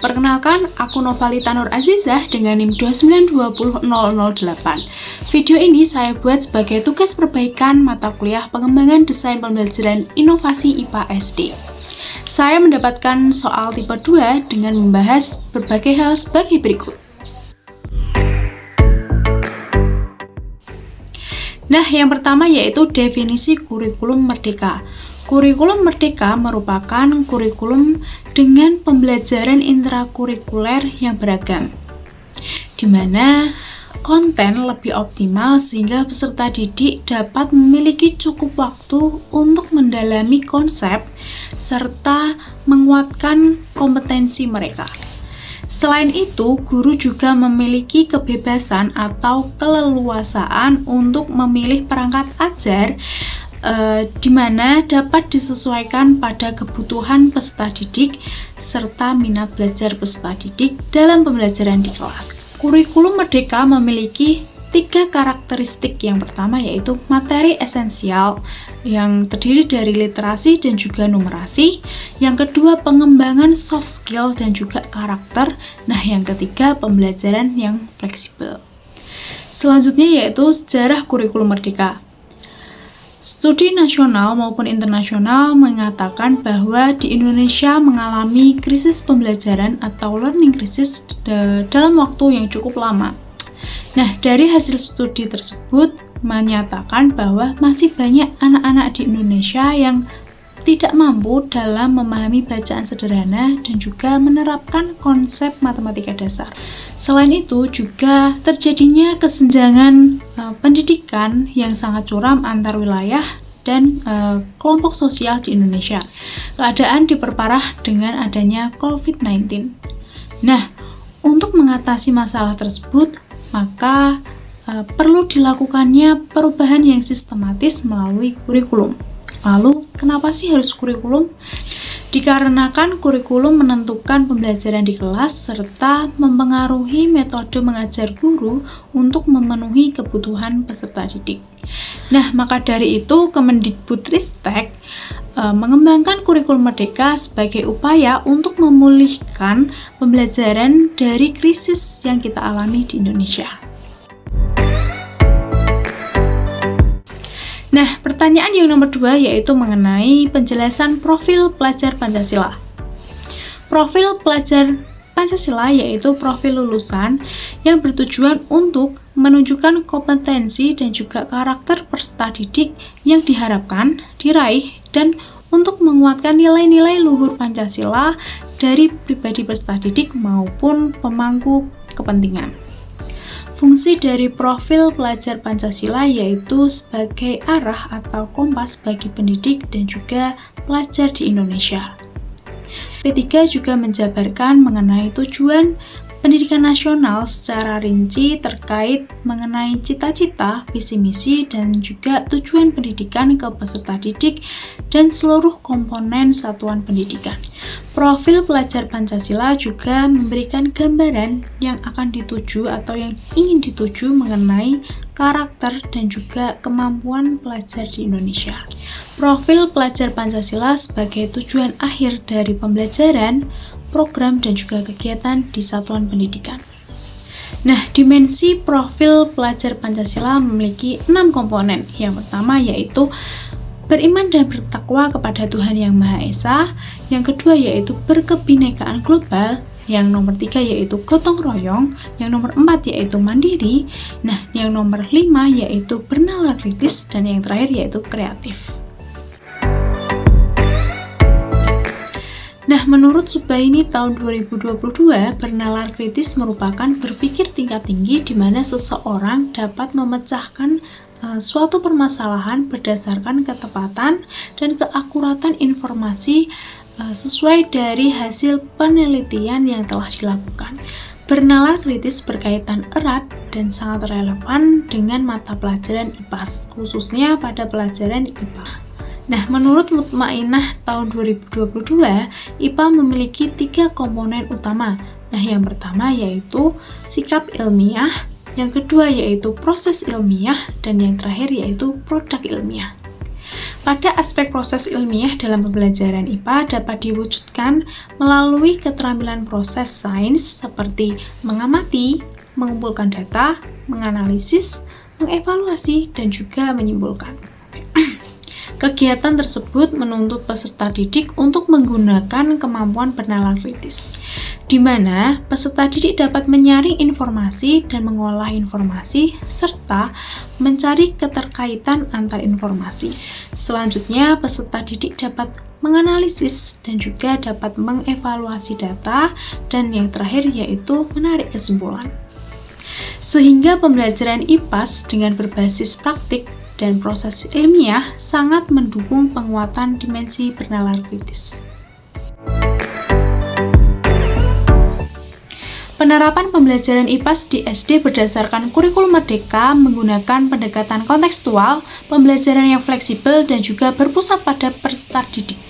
Perkenalkan, aku Novalita Nur Azizah dengan NIM 2920008. Video ini saya buat sebagai tugas perbaikan mata kuliah pengembangan desain pembelajaran inovasi IPA SD. Saya mendapatkan soal tipe 2 dengan membahas berbagai hal sebagai berikut. Nah, yang pertama yaitu definisi kurikulum merdeka. Kurikulum merdeka merupakan kurikulum dengan pembelajaran intrakurikuler yang beragam, di mana konten lebih optimal sehingga peserta didik dapat memiliki cukup waktu untuk mendalami konsep serta menguatkan kompetensi mereka. Selain itu, guru juga memiliki kebebasan atau keleluasaan untuk memilih perangkat ajar di mana dapat disesuaikan pada kebutuhan peserta didik serta minat belajar peserta didik dalam pembelajaran di kelas. Kurikulum merdeka memiliki 3 karakteristik. Yang pertama yaitu materi esensial yang terdiri dari literasi dan juga numerasi. Yang kedua pengembangan soft skill dan juga karakter. Nah, yang ketiga pembelajaran yang fleksibel. Selanjutnya yaitu sejarah kurikulum merdeka. Studi nasional maupun internasional mengatakan bahwa di Indonesia mengalami krisis pembelajaran atau learning crisis dalam waktu yang cukup lama. Nah, dari hasil studi tersebut menyatakan bahwa masih banyak anak-anak di Indonesia yang tidak mampu dalam memahami bacaan sederhana dan juga menerapkan konsep matematika dasar. Selain itu juga terjadinya kesenjangan pendidikan yang sangat curam antar wilayah dan kelompok sosial di Indonesia. Keadaan diperparah dengan adanya COVID-19. Nah, untuk mengatasi masalah tersebut, maka perlu dilakukannya perubahan yang sistematis melalui kurikulum. Lalu, kenapa sih harus kurikulum? Dikarenakan kurikulum menentukan pembelajaran di kelas serta mempengaruhi metode mengajar guru untuk memenuhi kebutuhan peserta didik. Nah, maka dari itu Kemendikbudristek mengembangkan kurikulum merdeka sebagai upaya untuk memulihkan pembelajaran dari krisis yang kita alami di Indonesia. Nah, pertanyaan yang nomor 2 yaitu mengenai penjelasan profil pelajar Pancasila. Profil pelajar Pancasila yaitu profil lulusan yang bertujuan untuk menunjukkan kompetensi dan juga karakter peserta didik yang diharapkan diraih dan untuk menguatkan nilai-nilai luhur Pancasila dari pribadi peserta didik maupun pemangku kepentingan. Fungsi dari profil pelajar Pancasila yaitu sebagai arah atau kompas bagi pendidik dan juga pelajar di Indonesia. P3 juga menjabarkan mengenai tujuan pendidikan nasional secara rinci terkait mengenai cita-cita, visi misi, dan juga tujuan pendidikan ke peserta didik dan seluruh komponen satuan pendidikan. Profil pelajar Pancasila juga memberikan gambaran yang akan dituju atau yang ingin dituju mengenai karakter dan juga kemampuan pelajar di Indonesia. Profil pelajar Pancasila sebagai tujuan akhir dari pembelajaran, program, dan juga kegiatan di satuan pendidikan. Nah, dimensi profil pelajar Pancasila memiliki 6 komponen. Yang pertama yaitu beriman dan bertakwa kepada Tuhan Yang Maha Esa. Yang kedua yaitu berkebinekaan global. Yang nomor 3 yaitu gotong royong. Yang nomor 4 yaitu mandiri. Nah, yang nomor 5 yaitu bernalar kritis. Dan yang terakhir yaitu kreatif. Nah, menurut Subaini tahun 2022, bernalar kritis merupakan berpikir tingkat tinggi di mana seseorang dapat memecahkan suatu permasalahan berdasarkan ketepatan dan keakuratan informasi sesuai dari hasil penelitian yang telah dilakukan. Bernalar kritis berkaitan erat dan sangat relevan dengan mata pelajaran IPA, khususnya pada pelajaran IPA. Nah, menurut Mutmainah tahun 2022, IPA memiliki 3 komponen utama. Nah, yang pertama yaitu sikap ilmiah, yang kedua yaitu proses ilmiah, dan yang terakhir yaitu produk ilmiah. Pada aspek proses ilmiah dalam pembelajaran IPA dapat diwujudkan melalui keterampilan proses sains seperti mengamati, mengumpulkan data, menganalisis, mengevaluasi, dan juga menyimpulkan. Kegiatan tersebut menuntut peserta didik untuk menggunakan kemampuan bernalar kritis, di mana peserta didik dapat menyaring informasi dan mengolah informasi, serta mencari keterkaitan antar informasi. Selanjutnya, peserta didik dapat menganalisis dan juga dapat mengevaluasi data, dan yang terakhir yaitu menarik kesimpulan. Sehingga pembelajaran IPAS dengan berbasis praktik dan proses ilmiah sangat mendukung penguatan dimensi bernalar kritis. Penerapan pembelajaran IPAS di SD berdasarkan kurikulum Merdeka menggunakan pendekatan kontekstual, pembelajaran yang fleksibel, dan juga berpusat pada peserta didik.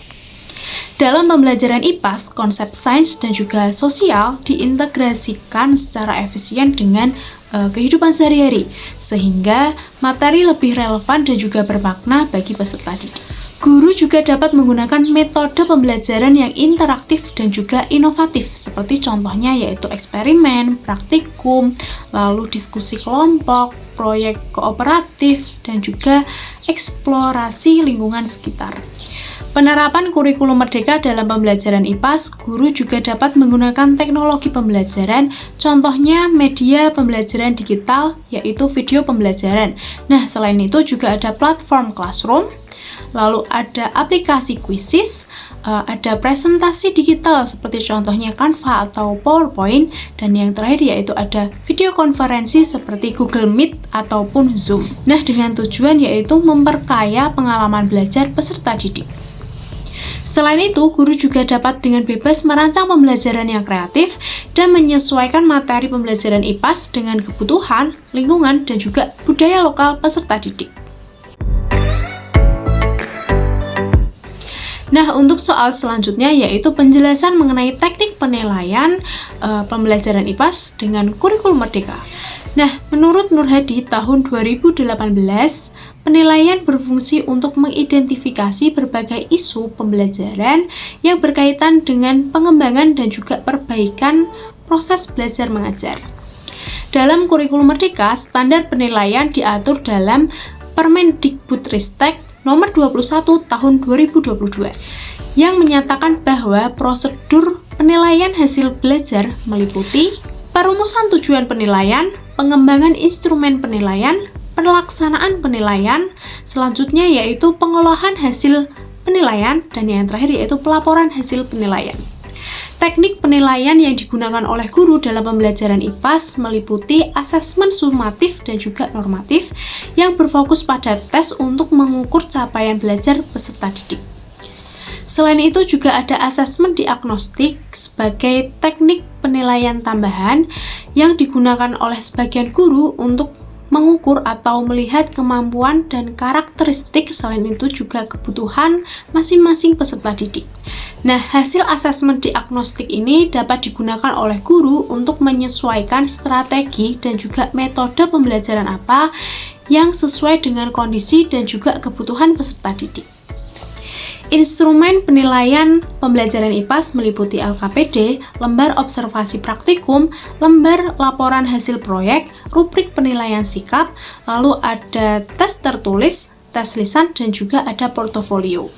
Dalam pembelajaran IPAS, konsep sains dan juga sosial diintegrasikan secara efisien dengan kehidupan sehari-hari, sehingga materi lebih relevan dan juga bermakna bagi peserta didik. Guru juga dapat menggunakan metode pembelajaran yang interaktif dan juga inovatif, seperti contohnya yaitu eksperimen, praktikum, lalu diskusi kelompok, proyek kooperatif, dan juga eksplorasi lingkungan sekitar. Penerapan kurikulum Merdeka dalam pembelajaran IPAS, guru juga dapat menggunakan teknologi pembelajaran, contohnya media pembelajaran digital, yaitu video pembelajaran. Nah, selain itu juga ada platform Classroom, lalu ada aplikasi Quizzes, ada presentasi digital seperti contohnya Canva atau PowerPoint, dan yang terakhir yaitu ada video konferensi seperti Google Meet ataupun Zoom. Nah, dengan tujuan yaitu memperkaya pengalaman belajar peserta didik. Selain itu, guru juga dapat dengan bebas merancang pembelajaran yang kreatif dan menyesuaikan materi pembelajaran IPAS dengan kebutuhan, lingkungan, dan juga budaya lokal peserta didik. Nah, untuk soal selanjutnya yaitu penjelasan mengenai teknik penilaian pembelajaran IPAS dengan kurikulum Merdeka. Nah, menurut Nur Hadi tahun 2018, penilaian berfungsi untuk mengidentifikasi berbagai isu pembelajaran yang berkaitan dengan pengembangan dan juga perbaikan proses belajar mengajar. Dalam kurikulum Merdeka, standar penilaian diatur dalam Permendikbudristek nomor 21 tahun 2022 yang menyatakan bahwa prosedur penilaian hasil belajar meliputi perumusan tujuan penilaian, pengembangan instrumen penilaian, pelaksanaan penilaian, selanjutnya yaitu pengolahan hasil penilaian, dan yang terakhir yaitu pelaporan hasil penilaian. Teknik penilaian yang digunakan oleh guru dalam pembelajaran IPAS meliputi asesmen sumatif dan juga normatif yang berfokus pada tes untuk mengukur capaian belajar peserta didik. Selain itu juga ada asesmen diagnostik sebagai teknik penilaian tambahan yang digunakan oleh sebagian guru untuk mengukur atau melihat kemampuan dan karakteristik, selain itu juga kebutuhan masing-masing peserta didik. Nah, hasil asesmen diagnostik ini dapat digunakan oleh guru untuk menyesuaikan strategi dan juga metode pembelajaran apa yang sesuai dengan kondisi dan juga kebutuhan peserta didik. Instrumen penilaian pembelajaran IPAS meliputi LKPD, lembar observasi praktikum, lembar laporan hasil proyek, rubrik penilaian sikap, lalu ada tes tertulis, tes lisan, dan juga ada portofolio.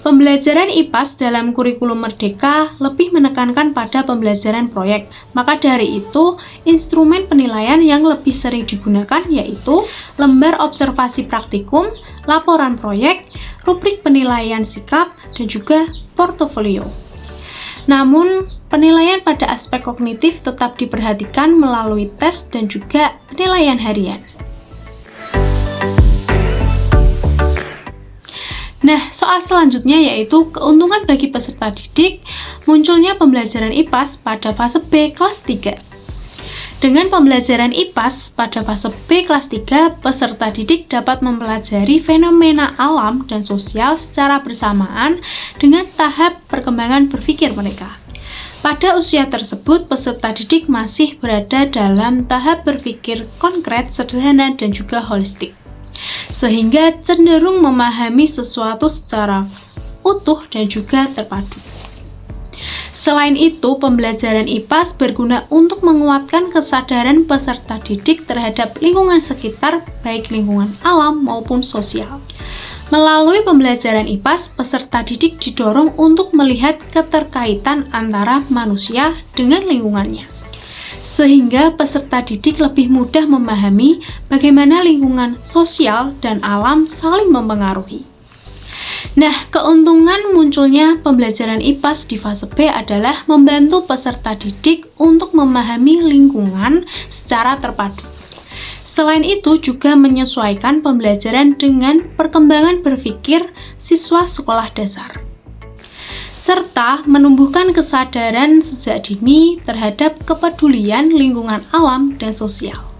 Pembelajaran IPAS dalam kurikulum Merdeka lebih menekankan pada pembelajaran proyek. Maka dari itu, instrumen penilaian yang lebih sering digunakan yaitu lembar observasi praktikum, laporan proyek, rubrik penilaian sikap, dan juga portofolio. Namun, penilaian pada aspek kognitif tetap diperhatikan melalui tes dan juga penilaian harian. Nah, soal selanjutnya yaitu keuntungan bagi peserta didik munculnya pembelajaran IPAS pada fase B kelas 3. Dengan pembelajaran IPAS pada fase B kelas 3, peserta didik dapat mempelajari fenomena alam dan sosial secara bersamaan dengan tahap perkembangan berpikir mereka. Pada usia tersebut, peserta didik masih berada dalam tahap berpikir konkret, sederhana, dan juga holistik. sehingga cenderung memahami sesuatu secara utuh dan juga terpadu. Selain itu, pembelajaran IPAS berguna untuk menguatkan kesadaran peserta didik terhadap lingkungan sekitar, baik lingkungan alam maupun sosial. Melalui pembelajaran IPAS, peserta didik didorong untuk melihat keterkaitan antara manusia dengan lingkungannya, sehingga peserta didik lebih mudah memahami bagaimana lingkungan sosial dan alam saling mempengaruhi. Nah, keuntungan munculnya pembelajaran IPAS di fase B adalah membantu peserta didik untuk memahami lingkungan secara terpadu. Selain itu, juga menyesuaikan pembelajaran dengan perkembangan berpikir siswa sekolah dasar, serta menumbuhkan kesadaran sejak dini terhadap kepedulian lingkungan alam dan sosial.